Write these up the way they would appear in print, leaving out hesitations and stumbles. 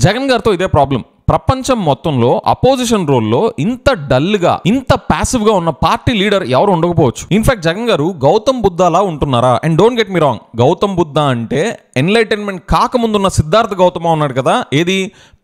జగన్ గారితో ఇదే ప్రాబ్లం. ప్రపంచం మొత్తంలో అపోజిషన్ రోల్లో ఇంత డల్గా ఇంత ప్యాసివ్ గా ఉన్న పార్టీ లీడర్ ఎవరు ఉండకపోవచ్చు. ఇన్ఫాక్ట్ జగన్ గారు గౌతమ్ బుద్ధలా ఉంటున్నారా? And don't get me wrong, Gautam Buddha అంటే ఎన్లైటైన్మెంట్ కాకముందున్న సిద్ధార్థ గౌతమ ఉన్నాడు కదా, ఏది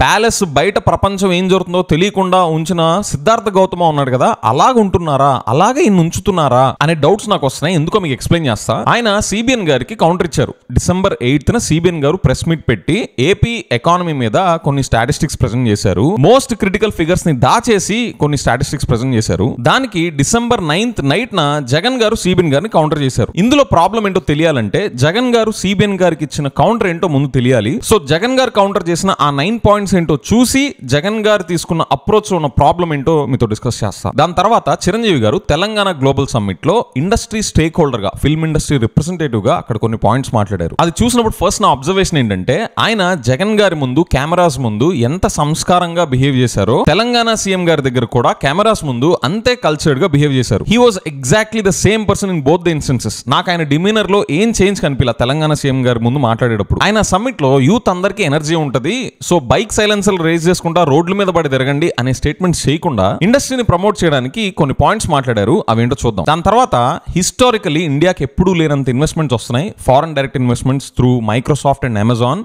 ప్యాలెస్ బయట ప్రపంచం ఏం జరుగుతుందో తెలియకుండా ఉంచిన సిద్ధార్థ గౌతమ ఉన్నాడు కదా, అలాగ ఉంటున్నారా, అలాగే ఇన్ని ఉంచుతున్నారా అనే డౌట్స్ నాకు వస్తున్నాయి. ఎందుకో మీకు ఎక్స్ప్లెయిన్ చేస్తా. ఆయన సిబిఎన్ గారికి కౌంటర్ ఇచ్చారు. December 8th సిబిఎన్ గారు ప్రెస్ మీట్ పెట్టి ఏపీ ఎకానమీ మీద కొన్ని స్టాటిస్టిక్స్ ప్రెజెంట్ చేశారు. మోస్ట్ క్రిటికల్ ఫిగర్స్ ని దాచేసి కొన్ని స్టాటిస్టిక్స్ ప్రెజెంట్ చేశారు. దానికి December 9th నైట్ న జగన్ గారు సిబిఎన్ గారిని కౌంటర్ చేశారు. ఇందులో ప్రాబ్లం ఏంటో తెలియాలంటే జగన్ గారు సిబిఎన్ గారికి ఇచ్చిన కౌంటర్ ఏంటో ముందు తెలియాలి. సో జగన్ గారు కౌంటర్ చేసిన ఆ 9 పాయింట్స్ ఏంటో చూసి జగన్ గారు తీసుకున్న అప్రోచ్ లో ఉన్న ప్రాబ్లం ఏంటో మీతో డిస్కస్ చేస్తా. దాని తర్వాత చిరంజీవి గారు తెలంగాణ గ్లోబల్ సమ్మిట్ లో ఇండస్ట్రీ స్టేక్ హోల్డర్ గా, ఫిల్మ్ ఇండస్ట్రీ రిప్రజెంటేటివ్ గా అక్కడ కొన్ని పాయింట్స్ మాట్లాడారు. అది చూసినప్పుడు ఫస్ట్ నా అబ్జర్వేషన్ ఏంటంటే ఆయన జగన్ గారి ముందు కెమెరాస్ ముందు ఎంత సంస్కారంగా బిహేవ్ చేశారో తెలంగాణ సీఎం గారి దగ్గర కూడా కెమెరాస్ ముందు అంతే కల్చర్డ్ గా బిహేవ్ చేశారు. He was exactly the same person in both the instances. నాకు ఆయన డిమీనర్ లో ఏం చేంజ్ కనిపించలా. తెలంగాణ సీఎం గారి ముందు మాట్లాడేటప్పుడు ఆయన సమ్మిట్ లో యూత్ అందరికీ ఎనర్జీ ఉంటది, సో బైక్ సైలెన్సర్లు రేజ్ చేసుకుంటా రోడ్ల మీద పడి తిరగండి అనే స్టేట్మెంట్ చేయకుండా ఇండస్ట్రీని ప్రమోట్ చేయడానికి కొన్ని పాయింట్స్ మాట్లాడారు. అవేంటో చూద్దాం. దాని తర్వాత హిస్టారికలీ ఇండియాకి ఎప్పుడూ లేనంత ఇన్వెస్ట్మెంట్స్ వస్తున్నాయి. Foreign direct investments through Microsoft and Amazon.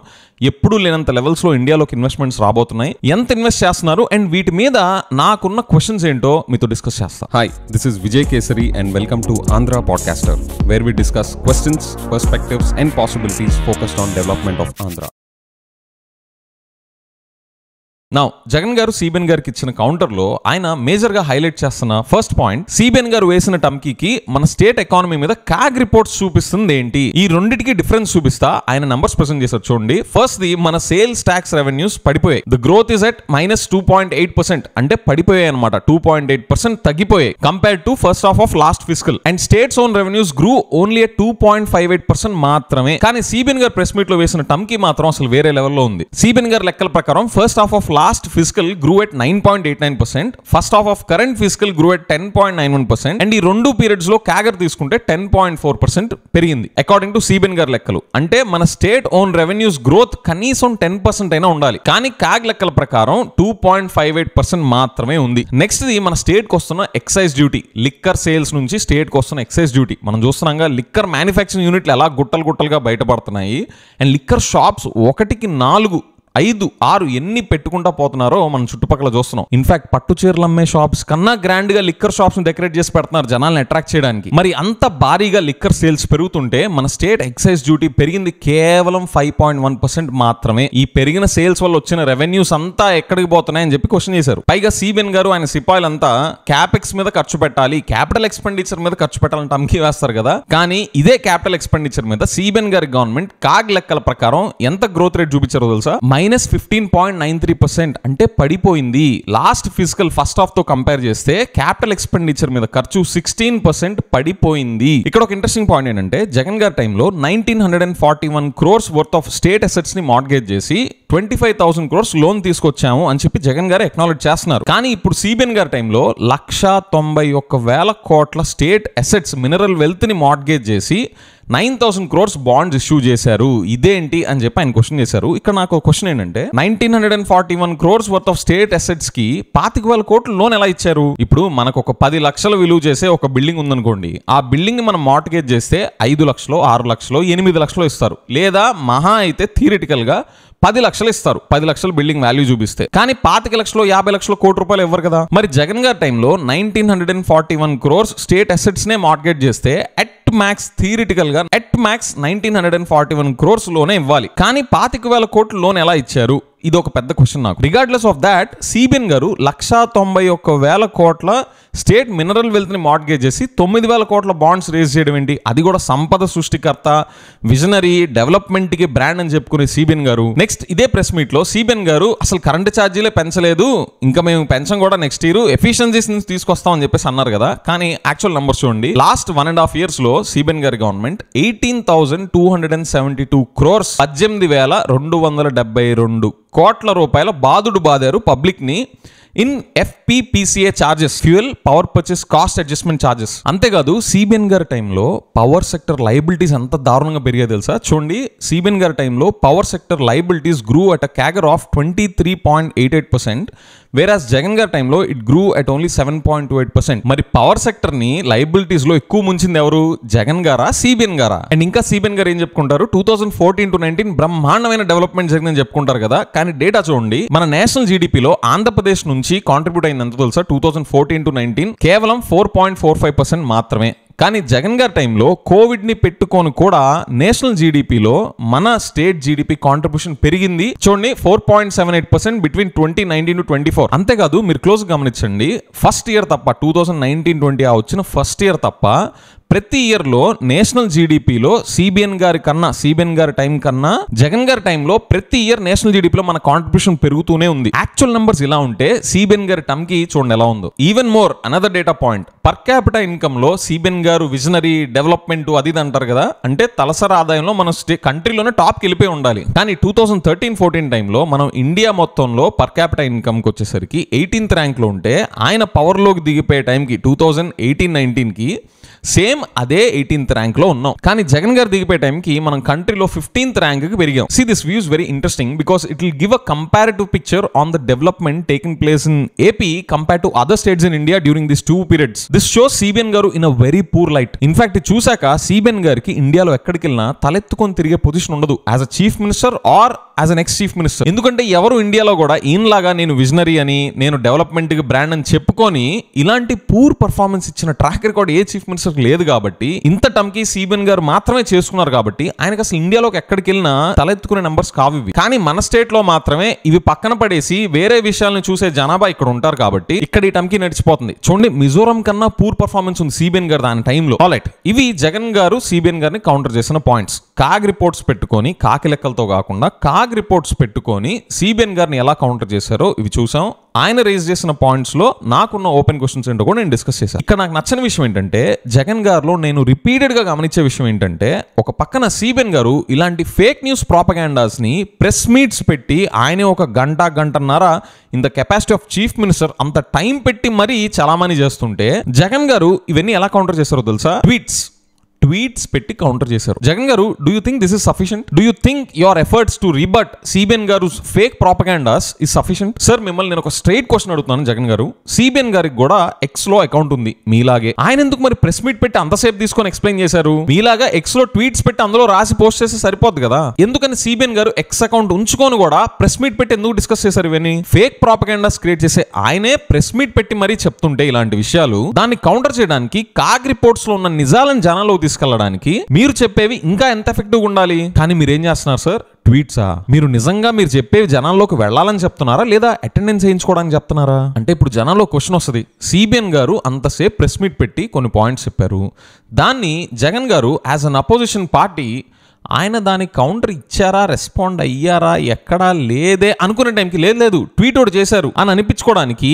ఎప్పుడూ లేనంత లెవెల్స్ లో ఇండియాలోకి ఇన్వెస్ట్మెంట్స్ రాబోతున్నాయి. ఎంత ఇన్వెస్ట్ చేస్తున్నారు అండ్ వీటి మీద నాకున్న క్వశ్చన్స్ ఏంటో మీతో డిస్కస్ చేస్తా. Hi, this is Vijay Kesari and welcome to Andhra podcaster, where we discuss questions, perspectives and possibilities focused on development of Andhra. Now Jagan garu CBN గారికి ఇచ్చిన కౌంటర్ లో ఆయన మేజర్ గా హైలైట్ చేస్తున్న ఫస్ట్ పాయింట్, సిబిఎన్ గారు వేసిన టమ్కీకి మన స్టేట్ ఎకానమీ మీద కాగ్ రిపోర్ట్స్ చూపిస్తుంది ఏంటి, ఈ రెండింటికి డిఫరెన్స్ చూపిస్తా ఆయన నంబర్స్ ప్రెజెంట్ చేశారు. చూడండి, ఫస్ట్ ది మన సేల్స్ ట్యాక్స్ రెవెన్యూస్ పడిపోయాయి. ద గ్రోత్ ఇస్ అట్ -2.8%, అంటే పడిపోయాయి అనమాట. 2.8% తగ్గిపోయాయి compare to first half of last fiscal. And states own revenues grew only at 2.58% మాత్రమే. కానీ సిబిఎన్ గారు ప్రెస్ మీట్ లో వేసిన టమ్కీ మాత్రం అసలు వేరే లెవెల్లో ఉంది. సిబిఎన్ గారు లెక్కల ప్రకారం first half of last fiscal grew at 9.89%, first half of current fiscal grew at 10.91%, and ఈ రెండు పీరియడ్స్ లో కాగర్ తీసుకుంటే 10.4% పెరిగింది అకార్డింగ్ టు సిబిఎన్ గారి లెక్కలు. అంటే మన స్టేట్ ఓన్ రెవెన్యూస్ గ్రోత్ కనీసం 10% అయినా ఉండాలి. కానీ కాగ్ లెక్కల ప్రకారం 2.58% మాత్రమే ఉంది. నెక్స్ట్ ది మన స్టేట్ కు వస్తున్న ఎక్సైజ్ డ్యూటీ, లిక్కర్ సేల్స్ నుంచి స్టేట్ కు వస్తున్న ఎక్సైజ్ డ్యూటీ. మనం చూస్తున్నాంగా లిక్కర్ మ్యానుఫ్యాక్చరింగ్ యూనిట్లు ఎలా గుట్టలు గుట్టలుగా బయటపడుతున్నాయి. అండ్ లిక్కర్ షాప్స్ 1కి 4, 5, 6 ఎన్ని పెట్టుకుంటా పోతున్నారో మనం చుట్టుపక్కల చూస్తున్నాం. ఇన్ఫాక్ట్ పట్టు చీరలు అమ్మే షాప్స్ కన్నా గ్రాండ్ గా లిక్కర్ షాప్స్ ని డెకరేట్ చేసి పెడుతున్నారు జనాలను అట్రాక్ట్ చేయడానికి. మరి అంత భారీగా లిక్కర్ సేల్స్ పెరుగుతుంటే మన స్టేట్ ఎక్సైజ్ డ్యూటీ పెరిగింది కేవలం 5.1% మాత్రమే. ఈ పెరిగిన సేల్స్ వల్ల వచ్చిన రెవెన్యూస్ అంతా ఎక్కడికి పోతున్నాయని చెప్పి క్వశ్చన్ చేశారు. పైగా సిబిఎన్ గారు ఆయన సిపాయిలంతా క్యాపెక్స్ మీద ఖర్చు పెట్టాలి, క్యాపిటల్ ఎక్స్పెండిచర్ మీద ఖర్చు పెట్టాలని టమ్కీ వేస్తారు కదా. కానీ ఇదే క్యాపిటల్ ఎక్స్పెండిచర్ మీద సిబిఎన్ గారి గవర్నమెంట్ కాగ్ లెక్కల ప్రకారం ఎంత గ్రోత్ రేట్ చూపించారో తెలుసా? -15.93%, అంటే పడిపోయింది. లాస్ట్ ఫిజికల్ ఫస్ట్ హాఫ్ తో కంపేర్ చేస్తే క్యాపిటల్ ఎక్స్పెండిచర్ మీద ఖర్చు 16% పడిపోయింది. ఇక్కడ ఒక ఇంట్రెస్టింగ్ పాయింట్ ఏంటంటే జగన్ గారి టైంలో 1941 crores worth of state assets ని మార్గేజ్ చేసి 25,000 crores లోన్ తీసుకొచ్చాము అని చెప్పి జగన్ గారు ఎక్నాలెడ్జ్ చేస్తున్నారు. కానీ ఇప్పుడు సిబిఎన్ గారి టైంలో 191,000 కోట్ల స్టేట్ అసెట్స్, మినరల్ వెల్త్ ని మార్గేజ్ చేసి 9,000 crores బాండ్స్ ఇష్యూ చేశారు. ఇదేంటి అని చెప్పి ఆయన క్వశ్చన్ చేశారు. ఇక్కడ నాకు క్వశ్చన్ ఏంటంటే 1941 crores worth of state assets కి 25,000 కోట్లు లోన్ ఎలా ఇచ్చారు? ఇప్పుడు మనకు ఒక 10 లక్షల విలువ చేసే ఒక బిల్డింగ్ ఉందనుకోండి, ఆ బిల్డింగ్ మనం మార్గేజ్ చేస్తే 5 లక్షలు, 6 లక్షలు, 8 లక్షలు ఇస్తారు. లేదా మహా అయితే థియరిటికల్ గా 10 లక్షలు ఇస్తారు, 10 లక్షలు బిల్డింగ్ వాల్యూ చూపిస్తే. కానీ 25 లక్షలు, 50 లక్షల కోటి రూపాయలు ఇవ్వరు కదా. మరి జగన్ గారి టైంలో 1941 crores స్టేట్ అసెట్స్ నే మార్గేజ్ చేస్తే అట్ మ్యాక్స్ థియరిటికల్ గా 1941 crores లోనే ఇవ్వాలి. కానీ 25,000 కోట్లు లోన్ ఎలా ఇచ్చారు? ఇది ఒక పెద్ద క్వశ్చన్ నాకు. రిగార్డ్లెస్ ఆఫ్ దాట్ సిబిఎన్ గారు 191,000 కోట్ల స్టేట్ మినరల్ వెల్త్ ని మార్గేజ్ చేసి 9,000 కోట్ల బాండ్స్ రేజ్ చేయడం ఏంటి? అది కూడా సంపద సృష్టికర్త, విజనరీ, డెవలప్మెంట్ కి బ్రాండ్ అని చెప్పుకునే సిబిఎన్ గారు నెక్స్ట్ ఇదే ప్రెస్ మీట్ లో సిబిఎన్ గారు అసలు కరెంట్ ఛార్జీలే పెంచలేదు, ఇంకా మేము పెంచం కూడా నెక్స్ట్ ఇయర్ ఎఫిషియన్సీస్ నుంచి తీసుకొస్తాం అని చెప్పేసి అన్నారు కదా. కానీ యాక్చువల్ నంబర్స్ చూడండి, లాస్ట్ 1.5 years లో సిబిఎన్ గారి గవర్నమెంట్ 18,272 crores 18,272 కోట్ల రూపాయల బాదుడు బాదారు పబ్లిక్ ని in FPPCA charges, fuel power purchase cost adjustment charges. అంతేకాదు సిబిఎన్ గారి టైంలో పవర్ సెక్టర్ లయబిలిటీస్ ఎంత దారుణంగా పెరిగాయి తెలుసా? చూడండి, సిబిఎన్ గారి టైంలో power sector liabilities grew at a CAGR of 23.88%, whereas Jagan గారి టైంలో ఇట్ గ్రూ అట్ ఓన్లీ 7.28%. మరి పవర్ సెక్టర్ ని లయబిలిటీస్ లో ఎక్కువ ముంచింది ఎవరు? జగన్ గారా, సిబిఎన్ గారా? అండ్ ఇంకా సిబిఎన్ గారు ఏం చెప్పుకుంటారు? 2014 to 19 బ్రహ్మాండమైన డెవలప్మెంట్ జరిగిందని చెప్పుకుంటారు కదా, కానీ డేటా చూడండి, మన నేషనల్ జీడిపిలో ఆంధ్రప్రదేశ్ నుంచి కాంట్రిబ్యూట్ అయింది ఎంత తెలుసా? 2014 to 19 కేవలం 4.45% మాత్రమే. కానీ జగన్ గారి టైంలో కోవిడ్ ని పెట్టుకొని కూడా నేషనల్ జీడిపిలో మన స్టేట్ జీడిపి కాంట్రిబ్యూషన్ పెరిగింది. చూడండి, 4.78% బిట్వీన్ 2019 to 24. అంతేకాదు మీరు క్లోజ్ గమనించండి, ఫస్ట్ ఇయర్ తప్ప 2019-20 వచ్చిన ఫస్ట్ ఇయర్ తప్ప ప్రతి ఇయర్ లో నేషనల్ జీడిపిలో సిబిఎన్ గారి టైం కన్నా జగన్ గారి టైంలో ప్రతి ఇయర్ నేషనల్ జీడిపిలో మన కాంట్రిబ్యూషన్ పెరుగుతూనే ఉంది. యాక్చువల్ నెంబర్స్ ఇలా ఉంటే సిబిఎన్ గారి టైం కి చూడండి ఎలా ఉందో. Even more another data point, per capital income లో సిబిఎన్ గారు విజనరీ డెవలప్మెంట్ అది అంటారు కదా, అంటే తలసరి ఆదాయంలో మన కంట్రీలోనే టాప్ కి వెళ్ళిపోయి ఉండాలి. కానీ 2013-14 టైంలో మనం ఇండియా మొత్తంలో పర్ క్యాపిటల్ ఇన్కమ్ కి వచ్చేసరికి 18th ర్యాంక్ లో ఉంటే, ఆయన పవర్ లోకి దిగిపోయే టైంకి 2018-19 కి సేమ్ అదే 18th ర్యాంక్ లో ఉన్నాం. కానీ జగన్ గారు దిగిపోయే టైంకి మనం కంట్రీలో 15th ర్యాంక్ కి పెరిగాం. See, this view is very interesting because it will give a comparative picture on the development taking place in AP compared to other states in India during these two periods. This shows CBN గారు in a very poor light. In fact, చూసాక CBN గారికి ఇండియాలో ఎక్కడికి వెళ్ళినా తలెత్తుకొని తిరిగే position ఉండదు as a chief minister or as an ex chief minister. ఎందుకంటే ఎవరు ఇండియాలో కూడా ఈయనలాగా నేను విజనరీ అని, నేను డెవలప్మెంట్ కి బ్రాండ్ అని చెప్పుకొని ఇలాంటి పూర్ పర్ఫార్మెన్స్ ఇచ్చిన ట్రాక్ రికార్డ్ ఏ చీఫ్ మినిస్టర్ లేదు. కాబట్టి ఇంత టమ్కి సిబిఎన్ గారు మాత్రమే చేసుకున్నారు. కాబట్టి ఆయనకు అసలు ఇండియాలోకి ఎక్కడికి వెళ్ళినా తలెత్తుకునే నంబర్స్ కావు ఇవి. కానీ మన స్టేట్ లో మాత్రమే ఇవి పక్కన పడేసి వేరే విషయాలను చూసే జనాభా ఇక్కడ ఉంటారు. కాబట్టి ఇక్కడ ఈ టమ్కి నడిచిపోతుంది. చూడండి, మిజోరం కన్నా పూర్ పర్ఫార్మెన్స్ ఉంది సిబిఎన్ గారు దాని టైంలో. ఆల్రైట్, ఇవి జగన్ గారు సిబిఎన్ గారిని కౌంటర్ చేసిన పాయింట్స్. కాగ్ రిపోర్ట్స్ పెట్టుకొని, కాకి లెక్కలతో కాకుండా కాగ్ రిపోర్ట్స్ పెట్టుకొని సిబిఎన్ గారిని ఎలా కౌంటర్ చేశారో ఇవి చూసాం. ఆయన రేజ్ చేసిన పాయింట్స్ లో నాకున్న ఓపెన్ క్వశ్చన్స్ ఏంటో కూడా నేను డిస్కస్ చేశాను. ఇక్కడ నాకు నచ్చని విషయం ఏంటంటే, జగన్ గారిలో నేను రిపీటెడ్ గా గమనించే విషయం ఏంటంటే, ఒక పక్కన సిబిఎన్ గారు ఇలాంటి ఫేక్ న్యూస్ ప్రాపగాండాస్ ని ప్రెస్ మీట్స్ పెట్టి ఆయనే ఒక గంటన్నర in the capacity of chief minister అంత టైం పెట్టి మరీ చలామణి చేస్తుంటే, జగన్ గారు ఇవన్నీ ఎలా కౌంటర్ చేశారో తెలుసా? ట్వీట్స్ పెట్టి కౌంటర్ చేశారు. జగన్ గారు, do you think this is sufficient? Do you think your efforts to rebut CBN గారు fake propagandas is sufficient? Sir, మిమ్మల్ని నేను ఒక స్ట్రైట్ క్వశ్చన్ అడుగుతున్నాను. జగన్ గారు, సిబిఎన్ గారికి కూడా ఎక్స్ లో అకౌంట్ ఉంది మీలాగే. ఆయన ఎందుకు మరి ప్రెస్ మీట్ పెట్టి అంతసేపు తీసుకొని ఎక్స్ప్లెయిన్ చేశారు? మీలాగా ఎక్స్ లో ట్వీట్స్ పెట్టి అందులో రాసి పోస్ట్ చేస్తే సరిపోద్ది కదా. ఎందుకని సిబిఎన్ గారు ఎక్స్ అకౌంట్ ఉంచుకొని కూడా ప్రెస్ మీట్ పెట్టి ఎందుకు డిస్కస్ చేశారు? ఇవన్నీ ఫేక్ ప్రాపగాండాస్ క్రియేట్ చేసే ఆయనే ప్రెస్ మీట్ పెట్టి మరీ చెప్తుంటే ఇలాంటి విషయాలు, దాన్ని కౌంటర్ చేయడానికి, కాగ్ రిపోర్ట్స్ లో ఉన్న నిజాలను జనాల్లోకి తీసుకెళ్లడానికి మీరు చెప్పేవి ఇంకా ఎంత ఎఫెక్టివ్ ఉండాలి. కానీ మీరు ఏం చేస్తున్నారు సార్? ట్వీట్సా? మీరు నిజంగా మీరు చెప్పేవి జనాల్లోకి వెళ్ళాలని చెప్తున్నారా, లేదా అటెండెన్స్ చేయించుకోవడానికి చెప్తున్నారా? అంటే ఇప్పుడు జనాల్లో క్వశ్చన్ వస్తుంది, సిబిఎన్ గారు అంతసేపు ప్రెస్ మీట్ పెట్టి కొన్ని పాయింట్స్ చెప్పారు, దాన్ని జగన్ గారు యాజ్ అన్ అపోజిషన్ పార్టీ ఆయన దానికి కౌంటర్ ఇచ్చారా, రెస్పాండ్ అయ్యారా, ఎక్కడా లేదే అనుకునే టైంకి లేదు ట్వీట్ ఒకటి చేశారు అని అనిపించుకోవడానికి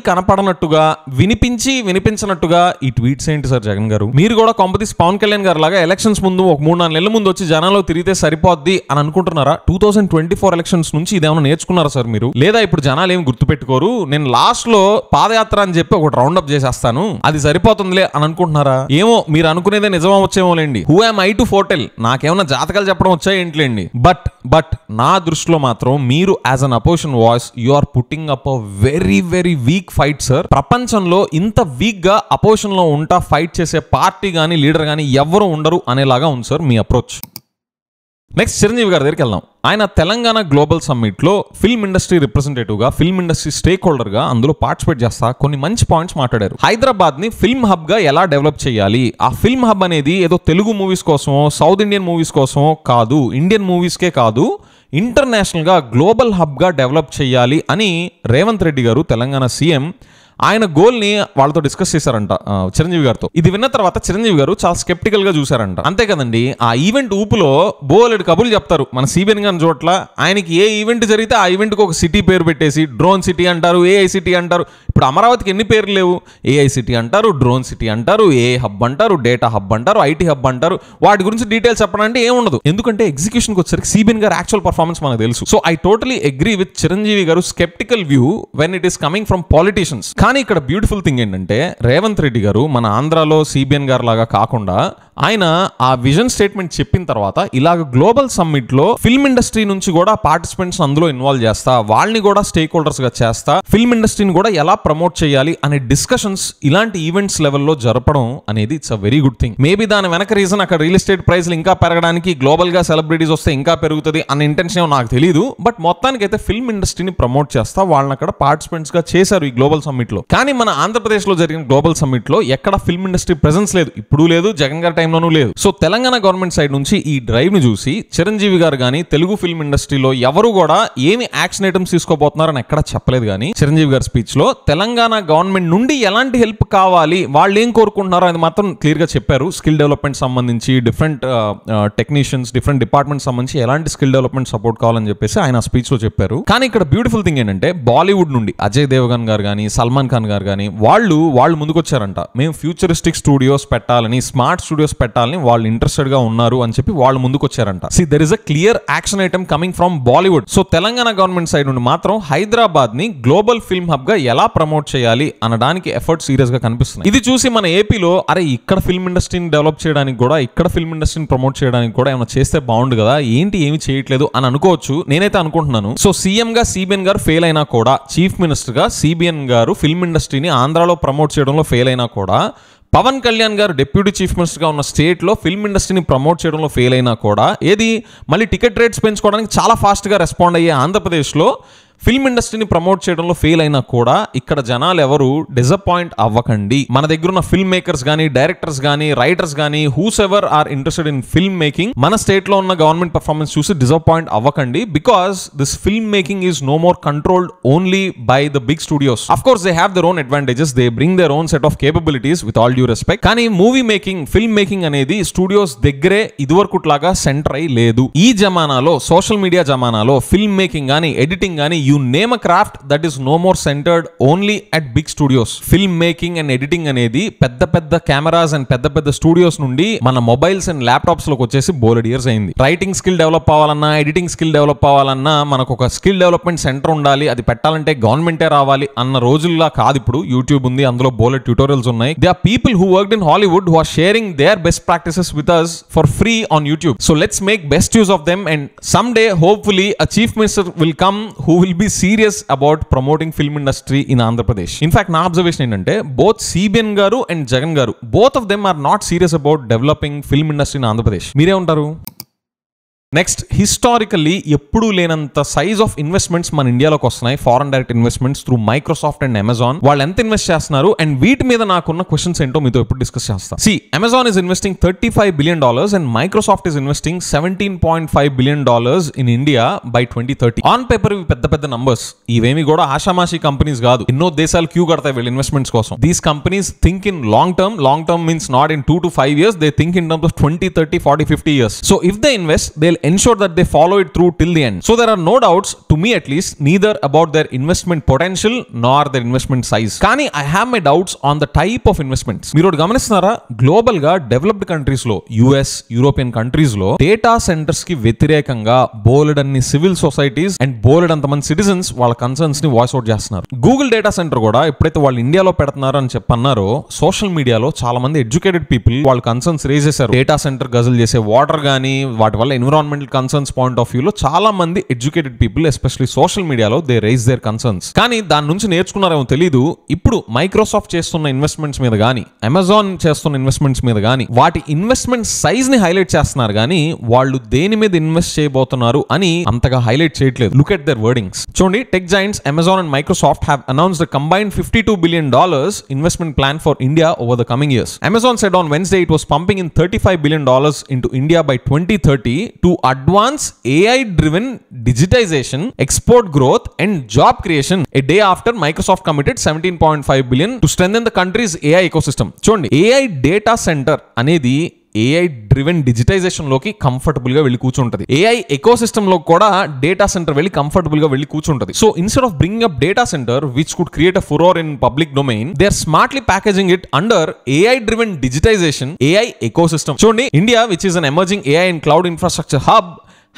కనపడనట్టుగా, వినిపించినట్టుగా ఈ ట్వీట్స్ ఏంటి సార్ జగన్ గారు? మీరు కూడా కొంపతీసి పవన్ కళ్యాణ్ గారు లాగా ఎలక్షన్స్ ముందు ఒక 3-4 నెలల ముందు వచ్చి జనాల్లో తిరిగితే సరిపోద్ది అని అనుకుంటున్నారా? 2024 ఎలక్షన్స్ నుంచి ఇదేమైనా నేర్చుకున్నారా సార్ మీరు? లేదా ఇప్పుడు జనాలు ఏమి గుర్తుపెట్టుకోరు, నేను లాస్ట్ లో పాదయాత్ర అని చెప్పి ఒక రౌండ్ అప్ చేసేస్తాను అది సరిపోతుందిలే అని అనుకుంటున్నారా? ఏమో, మీరు అనుకునేదే నిజం వచ్చేమోలేండి. Who am I to foretell? నాకేమన్నా జాతకాలు చెప్పడం వచ్చాయి ఏంటిలేండి. బట్ నా దృష్టిలో మాత్రం మీరు as an opposition voice you are putting up a very very weak fight sir. ప్రపంచంలో ఇంత వీక్ గా అపోజిషన్ లో ఉంటా ఫైట్ చేసే పార్టీ గానీ లీడర్ గానీ ఎవరు ఉండరు అనేలాగా ఉంది సార్ మీ అప్రోచ్. నెక్స్ట్ చిరంజీవి గారి దగ్గరికి వెళ్దాం. ఆయన తెలంగాణ గ్లోబల్ సమ్మిట్ లో ఫిల్మ్ ఇండస్ట్రీ రిప్రజెంటేటివ్ గా, ఫిల్మ్ ఇండస్ట్రీ స్టేక్ హోల్డర్ గా అందులో పార్టిసిపేట్ చేస్తా కొన్ని మంచి పాయింట్స్ మాట్లాడారు. హైదరాబాద్ ని ఫిల్మ్ హబ్ గా ఎలా డెవలప్ చేయాలి, ఆ ఫిల్మ్ హబ్ అనేది ఏదో తెలుగు మూవీస్ కోసమో, సౌత్ ఇండియన్ మూవీస్ కోసమో కాదు, ఇండియన్ మూవీస్కే కాదు, ఇంటర్నేషనల్ గా గ్లోబల్ హబ్ గా డెవలప్ చేయాలి అని రేవంత్ రెడ్డి గారు తెలంగాణ సీఎం ఆయన గోల్ ని వాళ్ళతో డిస్కస్ చేశారంట చిరంజీవి గారితో. ఇది విన్న తర్వాత చిరంజీవి గారు చాలా స్కెప్టికల్ గా చూశారంట. అంతే కదండి, ఆ ఈవెంట్ ఊపులో బోలెడు కబుర్లు చెప్తారు మన సిబిఎన్ గారి చోట్ల. ఆయనకి ఏ ఈవెంట్ జరిగితే ఆ ఈవెంట్ కి ఒక సిటీ పేరు పెట్టేసి డ్రోన్ సిటీ అంటారు, ఏఐ సిటీ అంటారు. ఇప్పుడు అమరావతికి ఎన్ని పేర్లు లేవు? ఏఐ సిటీ అంటారు, డ్రోన్ సిటీ అంటారు, ఏఐ హబ్ అంటారు, డేటా హబ్ అంటారు, ఐటీ హబ్ అంటారు. వాటి గురించి డీటెయిల్స్ చెప్పడం అంటే ఏముండదు, ఎందుకంటే ఎగ్జిక్యూషన్కి వచ్చేసరికి సిబిఎన్ గారు యాక్చువల్ పర్ఫార్మెన్స్ మనకు తెలుసు. So I totally agree with Chiranjeevi గారు skeptical view when it is coming from politicians. కానీ ఇక్కడ బ్యూటిఫుల్ థింగ్ ఏంటంటే రేవంత్ రెడ్డి గారు మన ఆంధ్రాలో సిబిఎన్ గారు లాగా కాకుండా ఆయన ఆ విజన్ స్టేట్మెంట్ చెప్పిన తర్వాత ఇలాగ గ్లోబల్ సమ్మిట్ లో ఫిల్మ్ ఇండస్ట్రీ నుంచి కూడా పార్టిసిపెంట్స్ అందులో ఇన్వాల్వ్ చేస్తా, వాళ్ళని కూడా స్టేక్ హోల్డర్స్ గా చేస్తా, ఫిల్మ్ ఇండస్ట్రీని కూడా ఎలా ప్రమోట్ చేయాలి అనే డిస్కషన్స్ ఇలాంటి ఈవెంట్స్ లెవెల్లో జరపడం అనేది it's a very good thing. Maybe దాని వెనక రీజన్ అక్కడ రియల్ ఎస్టేట్ ప్రైస్లు ఇంకా పెరగడానికి, గ్లోబల్ గా సెలబ్రిటీస్ వస్తే ఇంకా పెరుగుతుంది అన్న ఇంటెన్షన్ నాకు తెలియదు. బట్ మొత్తానికి అయితే ఫిల్మ్ ఇండస్ట్రీని ప్రమోట్ చేస్తా వాళ్ళని అక్కడ పార్టిసిపెంట్స్ గా చేశారు ఈ గ్లోబల్ సమ్మిట్ లో. కానీ మన ఆంధ్రప్రదేశ్ లో జరిగిన గ్లోబల్ సమ్మిట్ లో ఎక్కడ ఫిల్మ్ ఇండస్ట్రీ ప్రెసెన్స్ లేదు, ఇప్పుడు లేదు, జగన్ గారి టైంలోనూ లేదు. సో తెలంగాణ గవర్నమెంట్ సైడ్ నుంచి ఈ డ్రైవ్ ని చూసి చిరంజీవి గారు కానీ తెలుగు ఫిల్మ్ ఇండస్ట్రీలో ఎవరు కూడా ఏమి యాక్షన్ ఐటమ్స్ తీసుకోబోతున్నారని ఎక్కడ చెప్పలేదు. కానీ చిరంజీవి గారి స్పీచ్ లో తెలంగాణ గవర్నమెంట్ నుండి ఎలాంటి హెల్ప్ కావాలి, వాళ్ళు ఏం కోరుకుంటున్నారో అది మాత్రం క్లియర్ గా చెప్పారు. స్కిల్ డెవలప్మెంట్ సంబంధించి డిఫరెంట్ టెక్నీషియన్స్, డిఫరెంట్ డిపార్ట్మెంట్ సంబంధించి ఎలాంటి స్కిల్ డెవలప్మెంట్ సపోర్ట్ కావాలని చెప్పేసి ఆయన స్పీచ్ లో చెప్పారు. కానీ ఇక్కడ బ్యూటిఫుల్ థింగ్ ఏంటంటే బాలీవుడ్ నుండి అజయ్ దేవగన్ గారు కానీ, సల్మాన్ ఖాన్ గారు కానీ వాళ్ళు ముందుకు వచ్చారంట. మేము ఫ్యూచరిస్టిక్ స్టూడియోస్ పెట్టాలని, స్మార్ట్ స్టూడియోస్ పెట్టాలని వాళ్ళు ఇంట్రెస్టెడ్ గా ఉన్నారు అని చెప్పి వాళ్ళు ముందుకు వచ్చారంట. See there is a clear action item coming from Bollywood. So Telangana government side నుండి మాత్రం హైదరాబాద్ ని గ్లోబల్ ఫిల్మ్ హబ్ గా ఎలా ప్రమోట్ చేయాలి అనడానికి ఎఫర్ట్ సీరియస్ గా కనిపిస్తుంది. ఇది చూసి మన ఏపీలో అరే ఇక్కడ ఫిల్మ్ ఇండస్ట్రీని డెవలప్ చేయడానికి కూడా, ఇక్కడ ఫిల్మ్ ఇండస్ట్రీని ప్రమోట్ చేయడానికి కూడా ఏమైనా చేస్తే బాగుండు కదా, ఏంటి ఏమి చేయట్లేదు అని అనుకోవచ్చు. నేనైతే అనుకుంటున్నాను. సో సీఎం గా సిబిఎన్ గారు ఫెయిల్ అయినా కూడా, చీఫ్ మినిస్టర్ గా సిబిఎన్ గారు ఫిల్మ్ ఇండస్ట్రీని ఆంధ్రాలో ప్రమోట్ చేయడంలో ఫెయిల్ అయినా కూడా, పవన్ కళ్యాణ్ గారు డిప్యూటీ చీఫ్ మినిస్టర్గా ఉన్న స్టేట్లో ఫిల్మ్ ఇండస్ట్రీని ప్రమోట్ చేయడంలో ఫెయిల్ అయినా కూడా, ఏది మళ్ళీ టికెట్ రేట్స్ పెంచుకోవడానికి చాలా ఫాస్ట్గా రెస్పాండ్ అయ్యే ఆంధ్రప్రదేశ్లో ఫిల్మ్ ఇండస్ట్రీని ప్రమోట్ చేయడంలో ఫెయిల్ అయినా కూడా ఇక్కడ జనాలు ఎవరు డిసప్పాయింట్ అవ్వకండి. మన దగ్గర ఉన్న ఫిల్మ్ మేకర్స్ కానీ, డైరెక్టర్స్ కానీ, రైటర్స్ కానీ, whosoever are interested in filmmaking, మన స్టేట్ లో ఉన్న గవర్నమెంట్ పర్ఫార్మెన్స్ చూసి డిసప్పాయింట్ అవ్వకండి. Because this filmmaking is no more controlled only by the big studios. Of course they have their own advantages, they bring their own set of capabilities with all due respect. కానీ movie making, filmmaking అనేది studios దగ్గరే ఇదివరకు లాగా centre అయి లేదు. ఈ జమానాలో, social media జమానాలో film making కానీ, editing కానీ, you name a craft that is no more centered only at big studios. Film making and editing అనేది పెద్ద కెమెరాస్ అండ్ పెద్ద స్టూడియోస్ నుండి మన మొబైల్స్ అండ్ ల్యాప్టాప్స్ లోకి వచ్చేసి బోలెడ్ ఇయర్స్ అయింది. రైటింగ్ స్కిల్ డెవలప్ అవ్వాలన్నా, ఎడిటింగ్ స్కిల్ డెవలప్ అవ్వాలన్నా మనకు ఒక స్కిల్ డెవలప్మెంట్ సెంటర్ ఉండాలి, అది పెట్టాలంటే గవర్నమెంటే రావాలి అన్న రోజుల్లా కాదు. ఇప్పుడు యూట్యూబ్ ఉంది, అందులో బోలెడ్ ట్యూటోరియల్స్ ఉన్నాయి. There are people who worked in Hollywood who are sharing their best practices with us for free on YouTube. So let's make best use of them, and someday hopefully a chief minister will come who will be serious about promoting film industry in Andhra Pradesh. In fact, నా observation ఏంటంటే both CBN గారు and Jagan గారు, both of them are not serious about developing film industry in Andhra Pradesh. మీరే ఉంటారు. Next, historically ఎప్పుడూ లేనంత size of investments మన ఇండియాలోకి వస్తున్నాయి, foreign direct investments through Microsoft and Amazon. వాళ్ళు ఎంత ఇన్వెస్ట్ చేస్తున్నారు అండ్ వీటి మీద నాకున్న క్వశ్చన్స్ ఏంటో మీతో ఎప్పుడు డిస్కస్ చేస్తాను. See, Amazon is investing $35 billion and Microsoft is investing $17.5 billion in India by 2030. On paper ఇవి పెద్ద నంబర్స్, ఇవేమి కూడా ఆషామాషి కంపెనీస్ కాదు. ఎన్నో దేశాలు క్యూ కడతాయి వీళ్ళు ఇన్వెస్ట్మెంట్స్ కోసం. These companies think in long term means not in 2 to 5 years, they think in terms of 20, 30, 40, 50 years. So if they invest, they'll ensure that they follow it through till the end. So there are no doubts, to me at least, neither about their investment potential nor their investment size. Kani I have my doubts on the type of investments. Meeru gamanistunara, global ga developed countries lo, US, European countries lo data centers ki వ్యతిరేకంగా బోలెడన్ని civil societies and బోలెడంతమంది citizens వాళ్ళ concerns ని voice out చేస్తున్నారు. Google data centre కూడా ఎప్పుడైతే వాళ్ళు ఇండియాలో పెడుతున్నారు అని చెప్పన్నారో, సోషల్ మీడియాలో చాలా మంది ఎడ్యుకేటెడ్ పీపుల్ వాళ్ళ కన్సర్న్స్ రేజ్ చేశారు. డేటా సెంటర్ గజల్ చేసే వాటర్ గానీ, వాటి వల్ల ఎన్విరాన్మెంటల్ కన్సర్న్స్ పాయింట్ ఆఫ్ వ్యూలో చాలా మంది ఎడ్యుకేటెడ్ పీపుల్ ఎస్పెషల్లీ సోషల్ మీడియాలో దే రైజ్ దేర్ కన్సర్న్స్. కానీ దాని నుంచి నేర్చుకున్నారేమో తెలీదు. ఇప్పుడు మైక్రోసాఫ్ట్ చేస్తున్న ఇన్వెస్ట్మెంట్స్ మీద కానీ, అమెజాన్ చేస్తున్న ఇన్వెస్ట్మెంట్స్ మీద కానీ, వాటి ఇన్వెస్ట్మెంట్ సైజ్ ని హైలైట్ చేస్తున్నారు కానీ వాళ్ళు దేని మీద ఇన్వెస్ట్ చేయబోతున్నారు అని అంతగా హైలైట్ చేయట్లేదు. Look at their wordings. చూడండి, tech giants Amazon and Microsoft have announced a combined $52 billion investment plan for India over the coming years. Amazon said on Wednesday it was pumping in $35 billion into India by 2030 to advance AI-driven digitization, export growth, and job creation a day after Microsoft committed $17.5 billion to strengthen the country's AI ecosystem. చూడండి, AI data center అనేది AI driven digitisation లోకి comfortable గా వెళ్ళి కూర్చుంటది. AI ecosystem లో కూడా data centre వెళ్ళి comfortable గా వెళ్ళి కూర్చుంటది. So instead of bringing up data centre which could create a furore in public domain, they are smartly packaging it under AI driven digitization, AI ecosystem. చూడండి, India which is an emerging AI and cloud infrastructure hub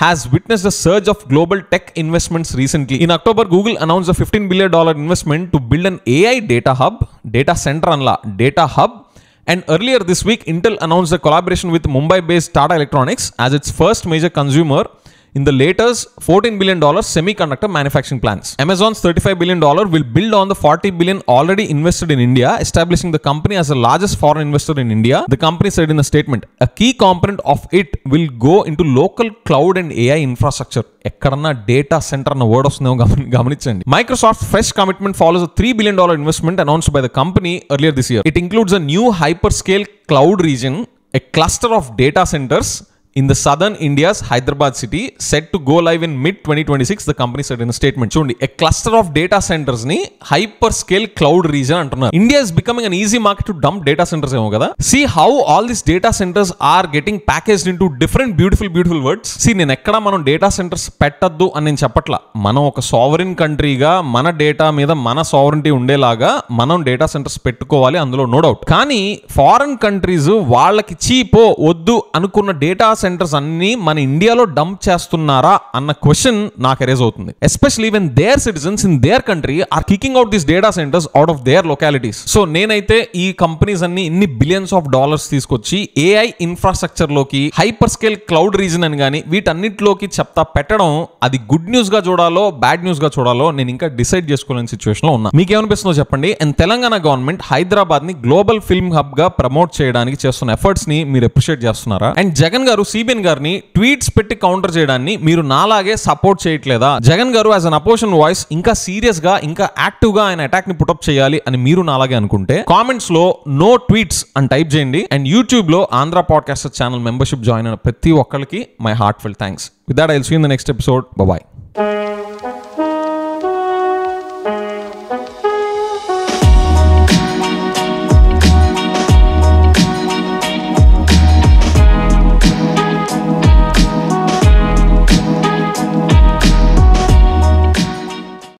has witnessed a surge of global tech investments recently. In October, Google announced a $15 billion investment to build an AI data hub, data center anla, data hub. And earlier this week, Intel announced a collaboration with Mumbai-based Tata Electronics as its first major consumer in the latest $14 billion semiconductor manufacturing plans. Amazon's $35 billion will build on the $40 billion already invested in India, establishing the company as the largest foreign investor in India. The company said in a statement, a key component of it will go into local cloud and AI infrastructure. ఎక్కడన్నా data centre అన్న word వస్తుందేమో గమనించండి. Microsoft's fresh commitment follows a $3 billion investment announced by the company earlier this year. It includes a new hyperscale cloud region, a cluster of data centers in the southern India's Hyderabad city, set to go live in mid-2026, the company said in a statement. చూడండి, a cluster of data centers ని hyperscale cloud region అంటున్నారు. India is becoming an easy market to dump data centers ఏమో కదా. See how all these data centers are getting packaged into different beautiful words. See, నేను ఎక్కడ మనం data centres పెట్టద్దు అని నేను చెప్పట్లా. మనం ఒక సావరిన్ కంట్రీగా మన డేటా మీద మన సావరినిటీ ఉండేలాగా మనం డేటా సెంటర్స్ పెట్టుకోవాలి, అందులో నో డౌట్. కానీ ఫారెన్ కంట్రీస్ వాళ్ళకి చీపో వద్దు అనుకున్న డేటా సెంటర్స్ అన్ని మన ఇండియాలో డంప్ చేస్తున్నారా అన్న క్వశ్చన్ నాకు ఎరేజ్ అవుతుంది. Especially when their citizens in their country are kicking out these data centres out of their localities. So నేనైతే ఈ కంపెనీస్ అన్ని ఇన్ని బిలియన్స్ ఆఫ్ డాలర్స్ తీసుకొచ్చి AI ఇన్ఫ్రాస్ట్రక్చర్ లోకి, హైపర్ స్కేల్ క్లౌడ్ రీజన్ అని కానీ వీటన్నిటిలోకి చెప్తా పెట్టడం, అది గుడ్ న్యూస్ గా చూడాలో బ్యాడ్ న్యూస్ గా చూడాలో నేను ఇంకా డిసైడ్ చేసుకోలేని సిచ్యువేషన్ లో ఉన్నా. మీకు ఏమనిపిస్తుందో చెప్పండి. అండ్ తెలంగాణ గవర్నమెంట్ హైదరాబాద్ ని గ్లోబల్ ఫిల్మ్ హబ్ గా ప్రమోట్ చేయడానికి చేస్తున్న ఎఫర్ట్స్ ని మీరు అప్రిషియేట్ చేస్తున్నారా? అండ్ జగన్ గారు సిబిఎన్ గారిని ట్వీట్స్ పెట్టి కౌంటర్ చేయడాన్ని మీరు నాలాగే సపోర్ట్ చేయట్లేదా? జగన్ గారు యాజ్ అన్ అపోజిషన్ వాయిస్ ఇంకా సీరియస్ గా, ఇంకా యాక్టివ్ గా ఆయన అటాక్ ని పుటప్ చేయాలి అని మీరు నాలాగే అనుకుంటే కామెంట్స్ లో నో ట్వీట్స్ అని టైప్ చేయండి. అండ్ యూట్యూబ్ లో Andhra podcaster channel membership join అయిన ప్రతి ఒక్కరికి my heartfelt thanks. With that I will see you in the next episode. Bye by.